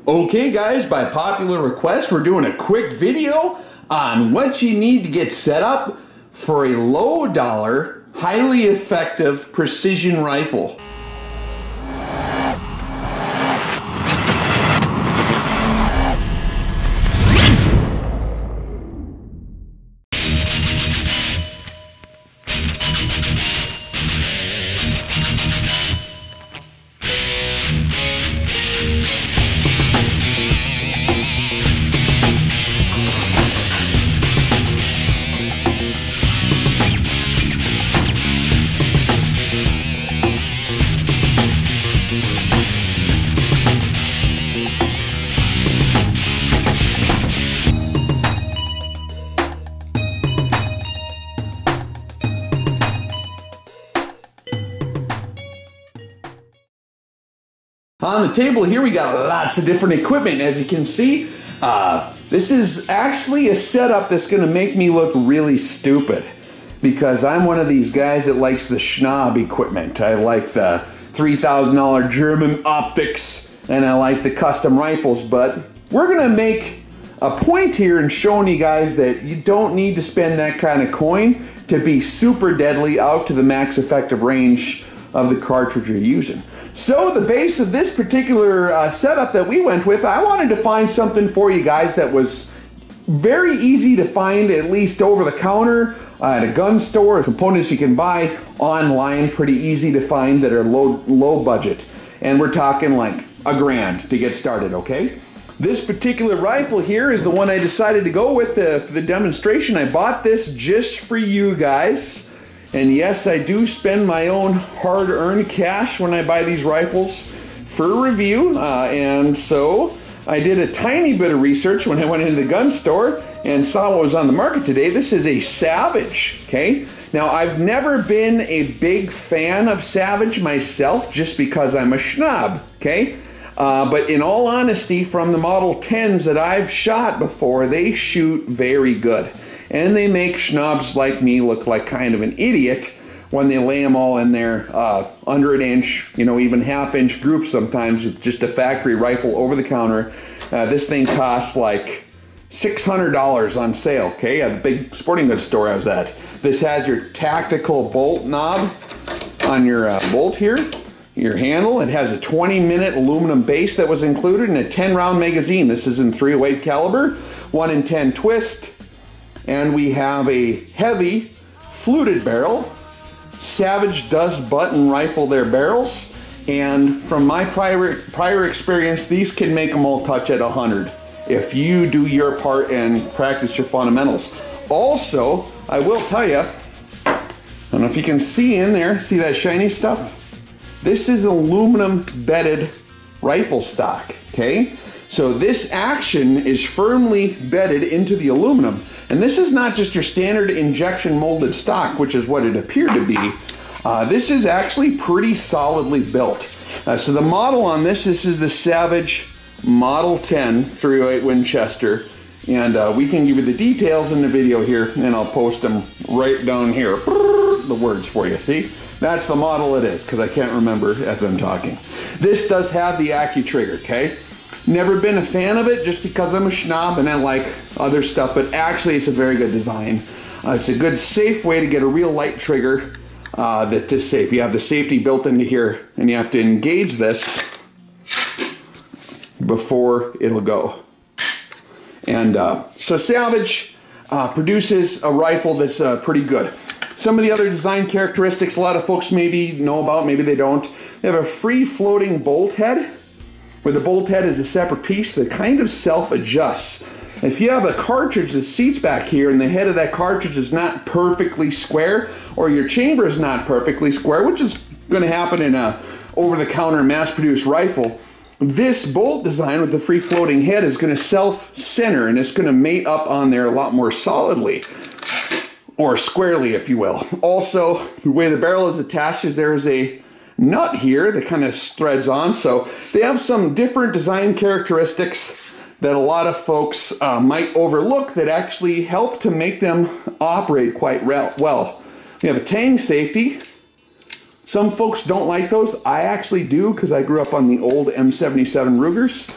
Okay guys, by popular request, we're doing a quick video on what you need to get set up for a low dollar, highly effective precision rifle. On the table here we got lots of different equipment. As you can see, this is actually a setup that's going to make me look really stupid because I'm one of these guys that likes the schnob equipment. I like the $3,000 German optics and I like the custom rifles, but we're going to make a point here in showing you guys that you don't need to spend that kind of coin to be super deadly out to the max effective range of the cartridge you're using. So the base of this particular setup that we went with, I wanted to find something for you guys that was very easy to find, at least over the counter, at a gun store, components you can buy online, pretty easy to find that are low budget. And we're talking like $1,000 to get started, okay? This particular rifle here is the one I decided to go with for the demonstration. I bought this just for you guys. And yes, I do spend my own hard-earned cash when I buy these rifles for review. And so I did a tiny bit of research when I went into the gun store and saw what was on the market today. This is a Savage, okay? Now, I've never been a big fan of Savage myself just because I'm a schnob, okay? But in all honesty, from the Model 10s that I've shot before, they shoot very good. And they make schnobs like me look like kind of an idiot when they lay them all in there under an inch, you know, even half-inch groups sometimes with just a factory rifle over the counter. This thing costs like $600 on sale, okay, at a big sporting goods store I was at. This has your tactical bolt knob on your bolt here, your handle. It has a 20-minute aluminum base that was included and a 10-round magazine. This is in .308 caliber, 1 in 10 twist. And we have a heavy fluted barrel. Savage does button rifle their barrels, and from my prior experience, these can make them all touch at 100 if you do your part and practice your fundamentals. Also, I will tell you, I don't know if you can see in there, see that shiny stuff? This is aluminum bedded rifle stock, okay? So this action is firmly bedded into the aluminum. And this is not just your standard injection molded stock, which is what it appeared to be. This is actually pretty solidly built. So the model on this is the Savage Model 10 .308 Winchester. And we can give you the details in the video here, and I'll post them right down here. The words for you, see? That's the model it is, because I can't remember as I'm talking. This does have the AccuTrigger, okay? Never been a fan of it just because I'm a schnob and I like other stuff, but actually it's a very good design. It's a good, safe way to get a real light trigger that is safe. You have the safety built into here, and you have to engage this before it'll go. And so Savage produces a rifle that's pretty good. Some of the other design characteristics a lot of folks maybe know about, maybe they don't. They have a free-floating bolt head, where the bolt head is a separate piece that kind of self-adjusts. If you have a cartridge that seats back here and the head of that cartridge is not perfectly square, or your chamber is not perfectly square, which is going to happen in a over-the-counter mass-produced rifle, this bolt design with the free-floating head is going to self-center, and it's going to mate up on there a lot more solidly, or squarely, if you will. Also, the way the barrel is attached is there is a nut here that kind of threads on, so they have some different design characteristics that a lot of folks might overlook that actually help to make them operate quite well. We have a tang safety. Some folks don't like those. I actually do because I grew up on the old M77 Rugers.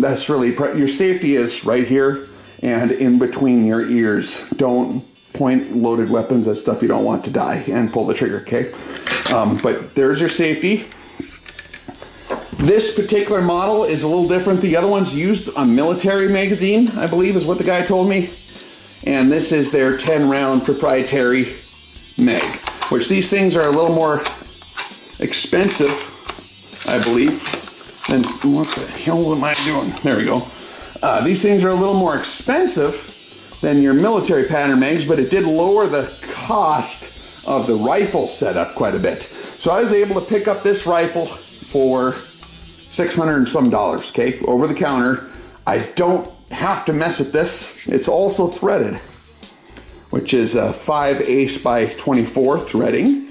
That's really, your safety is right here and in between your ears. Don't point loaded weapons at stuff you don't want to die and pull the trigger, okay? But there's your safety. This particular model is a little different. The other ones used a military magazine, I believe is what the guy told me. And this is their 10-round proprietary mag, which these things are a little more expensive, I believe. And what the hell am I doing? There we go. These things are a little more expensive than your military pattern mags, but it did lower the cost of the rifle setup quite a bit. So I was able to pick up this rifle for $600 and some, okay, over the counter. I don't have to mess with this. It's also threaded, which is a 5/8 by 24 threading,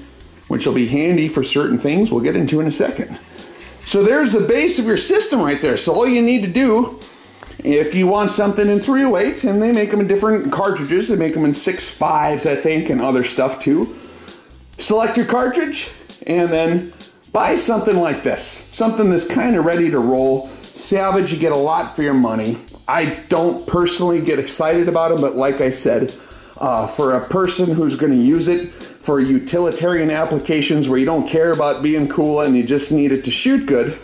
which will be handy for certain things we'll get into in a second. So there's the base of your system right there. So all you need to do, if you want something in 308, and they make them in different cartridges, they make them in 6.5s, I think, and other stuff too. Select your cartridge, and then buy something like this. Something that's kind of ready to roll. Salvage, you get a lot for your money. I don't personally get excited about them, but like I said, for a person who's going to use it for utilitarian applications where you don't care about being cool and you just need it to shoot good,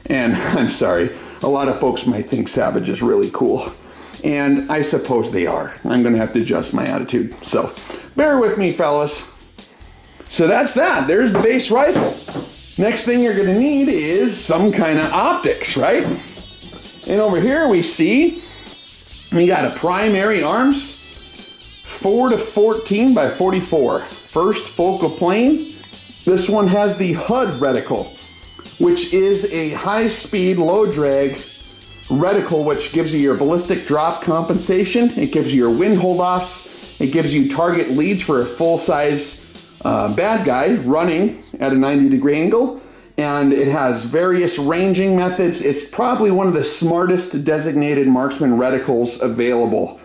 and I'm sorry, a lot of folks might think Savage is really cool, and I suppose they are. I'm going to have to adjust my attitude, so bear with me, fellas. So that's that. There's the base rifle. Next thing you're going to need is some kind of optics, right? And over here we see we got a primary arms, 4-14 by 44. First focal plane. This one has the HUD reticle, which is a high-speed, low-drag reticle, which gives you your ballistic drop compensation. It gives you your wind hold-offs. It gives you target leads for a full-size bad guy running at a 90-degree angle. And it has various ranging methods. It's probably one of the smartest designated marksman reticles available,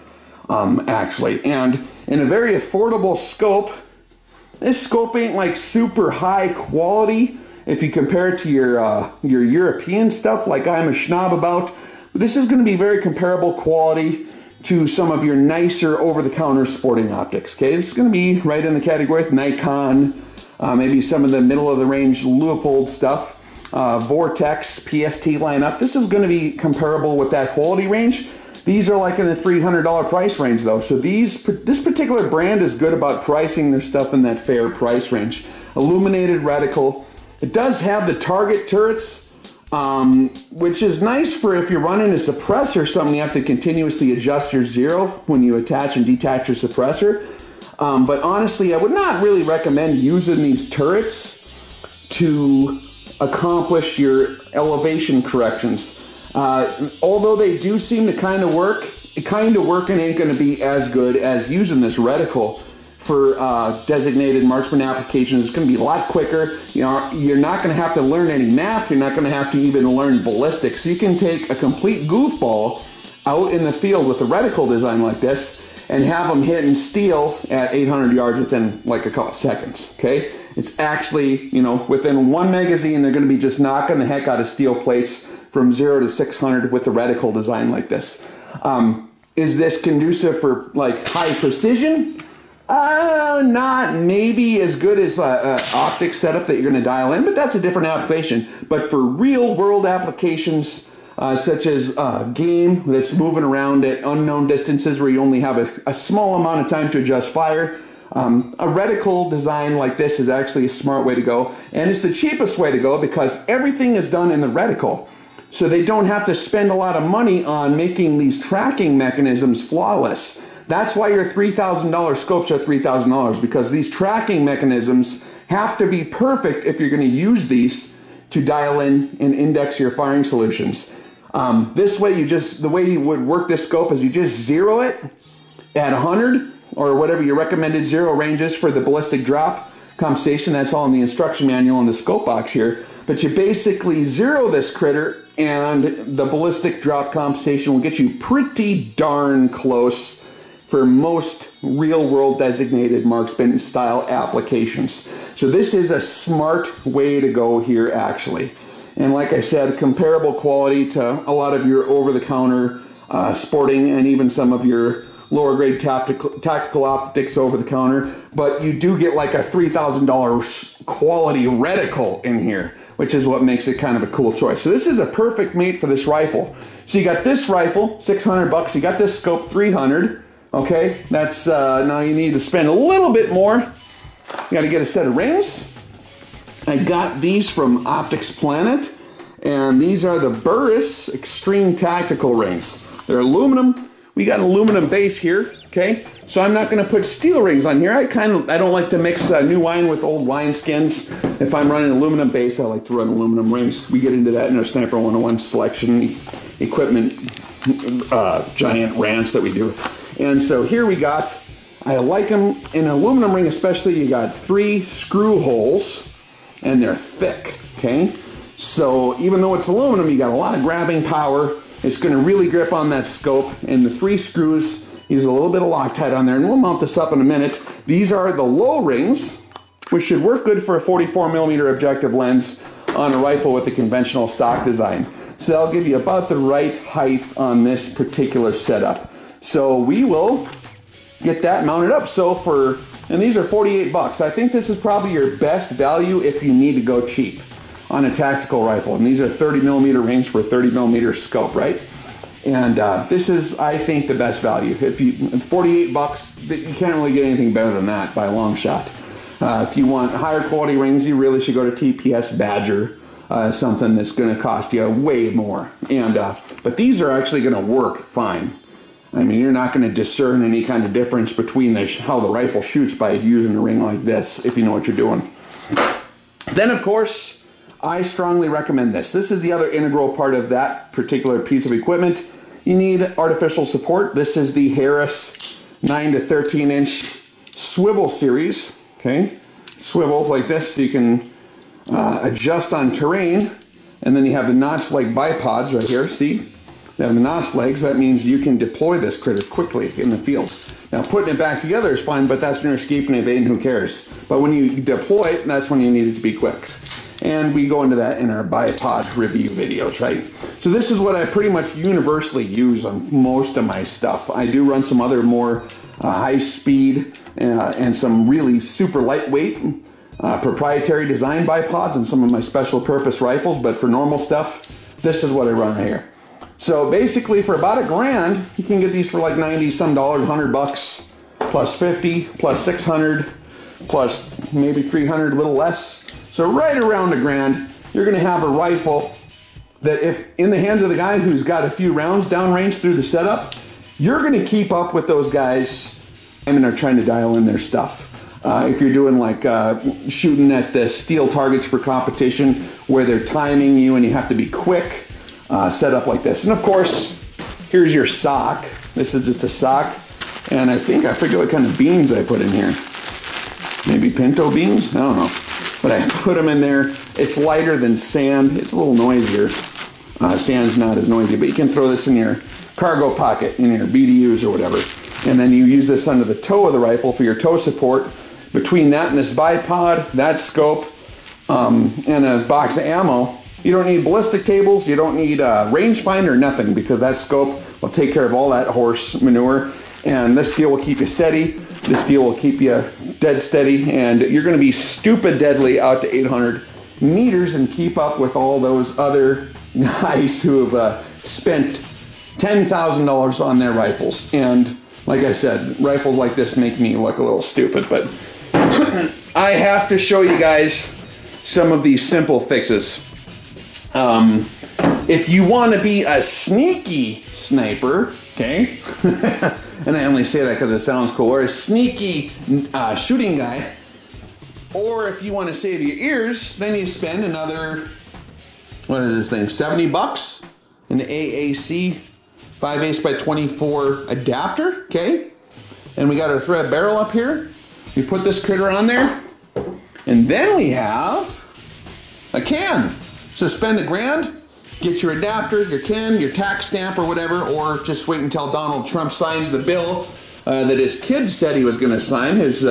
actually. And in a very affordable scope, this scope ain't like super high quality if you compare it to your European stuff like I'm a schnob about. This is going to be very comparable quality to some of your nicer over-the-counter sporting optics. Okay, this is going to be right in the category with Nikon, maybe some of the middle-of-the-range Leupold stuff, Vortex, PST lineup. This is going to be comparable with that quality range. These are like in the $300 price range though. So this particular brand is good about pricing their stuff in that fair price range. Illuminated reticle. It does have the target turrets, which is nice for if you're running a suppressor, something you have to continuously adjust your zero when you attach and detach your suppressor. But honestly, I would not really recommend using these turrets to accomplish your elevation corrections. Although they do seem to kind of work, working ain't going to be as good as using this reticle for designated marksman applications. It's going to be a lot quicker. You know, you're not going to have to learn any math. You're not going to have to even learn ballistics. You can take a complete goofball out in the field with a reticle design like this and have them hit and steal at 800 yards within like a couple seconds, okay? It's actually, you know, within one magazine, they're going to be just knocking the heck out of steel plates from 0 to 600 with a reticle design like this. Is this conducive for like high precision? Not maybe as good as optic setup that you're going to dial in, but that's a different application. But for real world applications, such as a game that's moving around at unknown distances where you only have a small amount of time to adjust fire, a reticle design like this is actually a smart way to go. And it's the cheapest way to go because everything is done in the reticle. So they don't have to spend a lot of money on making these tracking mechanisms flawless. That's why your $3,000 scopes are $3,000, because these tracking mechanisms have to be perfect if you're going to use these to dial in and index your firing solutions. This way, the way you would work this scope is you just zero it at 100 or whatever your recommended zero range is for the ballistic drop compensation. That's all in the instruction manual in the scope box here. But you basically zero this critter, and the ballistic drop compensation will get you pretty darn close for most real-world designated marksman style applications. So this is a smart way to go here, actually. And like I said, comparable quality to a lot of your over-the-counter sporting and even some of your lower grade tactical optics over the counter, but you do get like a $3,000 quality reticle in here, which is what makes it kind of a cool choice. So this is a perfect mate for this rifle. So you got this rifle, $600, you got this scope, $300, okay? That's, now you need to spend a little bit more. You gotta get a set of rings. I got these from Optics Planet, and these are the Burris Extreme Tactical rings. They're aluminum. We got an aluminum base here, okay? So I'm not gonna put steel rings on here. I don't like to mix new wine with old wine skins. If I'm running aluminum base, I like to run aluminum rings. We get into that in our Sniper 101 selection equipment giant rants that we do. And so here we got, I like them in an aluminum ring especially, you got 3 screw holes and they're thick, okay? So even though it's aluminum, you got a lot of grabbing power. It's gonna really grip on that scope, and the 3 screws, use a little bit of Loctite on there, and we'll mount this up in a minute. These are the low rings, which should work good for a 44mm objective lens on a rifle with a conventional stock design. So I'll give you about the right height on this particular setup. So we will get that mounted up. So and these are $48. I think this is probably your best value if you need to go cheap on a tactical rifle. And these are 30mm rings for a 30mm scope, right? And this is, I think, the best value. If you, $48, you can't really get anything better than that by a long shot. If you want higher quality rings, you really should go to TPS Badger, something that's gonna cost you way more. And but these are actually gonna work fine. I mean, you're not going to discern any kind of difference between how the rifle shoots by using a ring like this, if you know what you're doing. Then, of course, I strongly recommend this. This is the other integral part of that particular piece of equipment. You need artificial support. This is the Harris 9 to 13 inch swivel series, okay? Swivels like this so you can adjust on terrain. And then you have the notch leg bipods right here, see? They have the notch legs. That means you can deploy this critter quickly in the field. Now putting it back together is fine, but that's when you're escaping and evading, who cares? But when you deploy it, that's when you need it to be quick. And we go into that in our bipod review videos, right? So this is what I pretty much universally use on most of my stuff. I do run some other more high speed and some really super lightweight proprietary design bipods and some of my special purpose rifles, but for normal stuff, this is what I run right here. So basically for about $1,000, you can get these for like 90 some dollars, $100, plus 50, plus 600, plus maybe 300, a little less. So right around $1,000, you're gonna have a rifle that if in the hands of the guy who's got a few rounds downrange through the setup, you're gonna keep up with those guys and are trying to dial in their stuff. If you're doing like shooting at the steel targets for competition where they're timing you and you have to be quick, set up like this. And of course, here's your sock. This is just a sock. And I forget what kind of beans I put in here. Maybe pinto beans? I don't know. But I put them in there. It's lighter than sand. It's a little noisier. Sand's not as noisy, but you can throw this in your cargo pocket, in your BDUs or whatever. And then you use this under the toe of the rifle for your toe support. Between that and this bipod, that scope, and a box of ammo, you don't need ballistic tables, you don't need a rangefinder, nothing, because that scope will take care of all that horse manure. And this steel will keep you steady, this steel will keep you dead steady, and you're gonna be stupid deadly out to 800 meters and keep up with all those other guys who have spent $10,000 on their rifles. And like I said, rifles like this make me look a little stupid, but I have to show you guys some of these simple fixes. If you want to be a sneaky sniper, okay, and I only say that because it sounds cool, or a sneaky shooting guy, or if you want to save your ears, then you spend another, what is this thing, $70? An AAC 5/8 by 24 adapter, okay? And we got our thread barrel up here. We put this critter on there, and then we have a can. So spend $1,000, get your adapter, your can, your tax stamp or whatever, or just wait until Donald Trump signs the bill that his kid said he was going to sign. His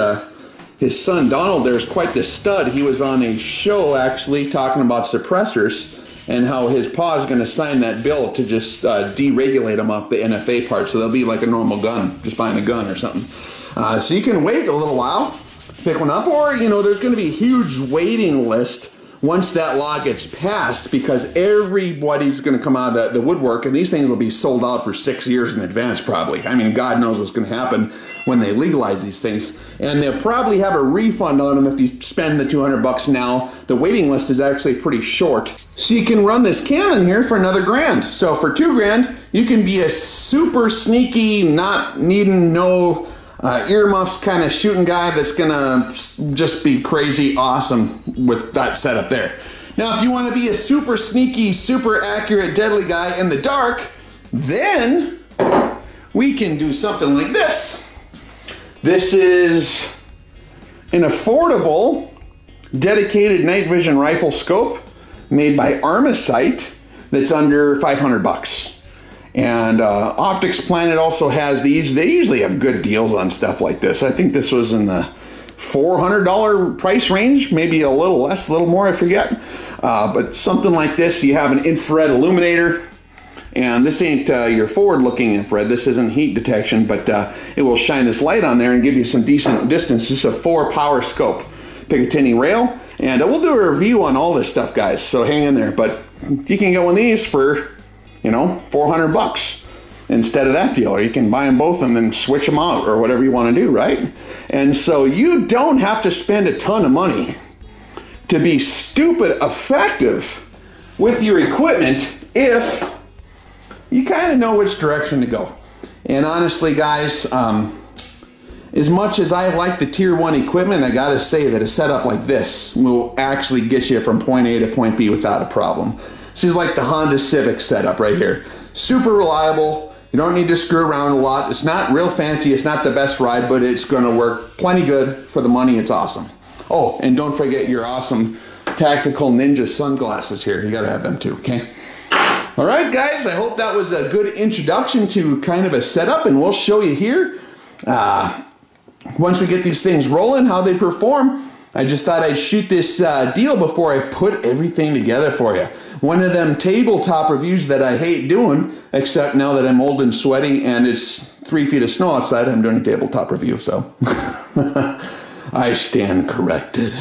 son Donald there is quite the stud. He was on a show actually talking about suppressors, and how his paw is going to sign that bill to just deregulate them off the NFA part, so they'll be like a normal gun, just buying a gun or something. So you can wait a little while, pick one up, or you know, there's going to be a huge waiting list once that law gets passed, because everybody's going to come out of the woodwork, and these things will be sold out for 6 years in advance probably. I mean, God knows what's going to happen when they legalize these things. And they'll probably have a refund on them if you spend the $200 now. The waiting list is actually pretty short. So you can run this cannon here for another $1,000. So for $2,000, you can be a super sneaky, not needing no earmuffs kind of shooting guy that's gonna just be crazy awesome with that setup there. Now, if you want to be a super sneaky, super accurate, deadly guy in the dark, then we can do something like this. This is an affordable, dedicated night vision rifle scope made by Armasight that's under $500. And Optics Planet also has these. They usually have good deals on stuff like this. I think this was in the $400 price range, maybe a little less, a little more, I forget. But something like this, you have an infrared illuminator. And this ain't your forward-looking infrared. This isn't heat detection, but it will shine this light on there and give you some decent distance. This is a 4-power scope. Picatinny rail. And we'll do a review on all this stuff, guys, so hang in there. But you can get one of these for, you know, $400 instead of that deal. Or you can buy them both and then switch them out or whatever you want to do, right? And so you don't have to spend a ton of money to be stupid effective with your equipment if you kind of know which direction to go. And honestly, guys, as much as I like the tier 1 equipment, I gotta say that a setup like this will actually get you from point A to point B without a problem. This is like the Honda Civic setup right here. Super reliable. You don't need to screw around a lot. It's not real fancy. It's not the best ride, but it's gonna work plenty good for the money. It's awesome. Oh, and don't forget your awesome Tactical Ninja sunglasses here. You gotta have them too, okay? All right, guys, I hope that was a good introduction to kind of a setup, and we'll show you here, once we get these things rolling, how they perform. I just thought I'd shoot this deal before I put everything together for you. One of them tabletop reviews that I hate doing, except now that I'm old and sweaty and it's 3 feet of snow outside, I'm doing a tabletop review, so I stand corrected.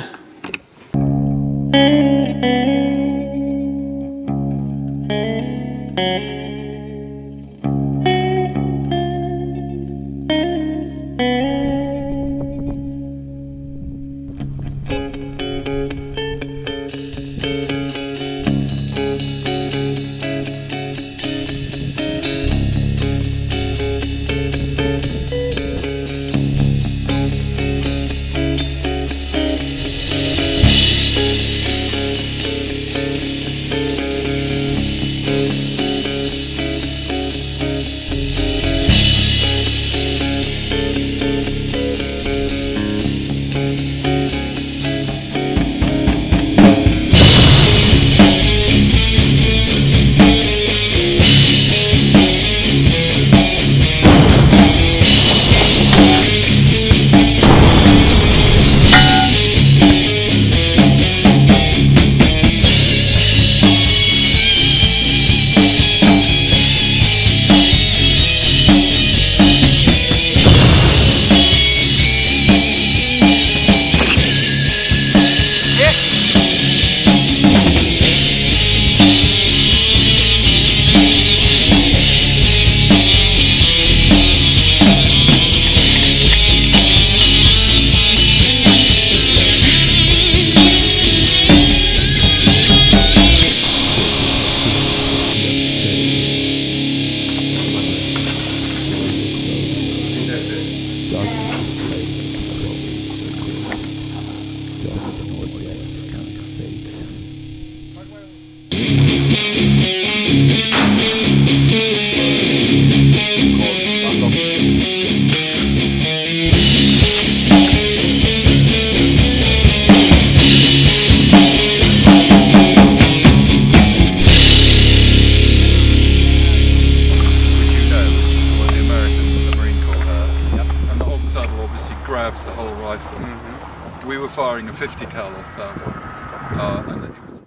grabs the whole rifle. We were firing a 50 cal off that, and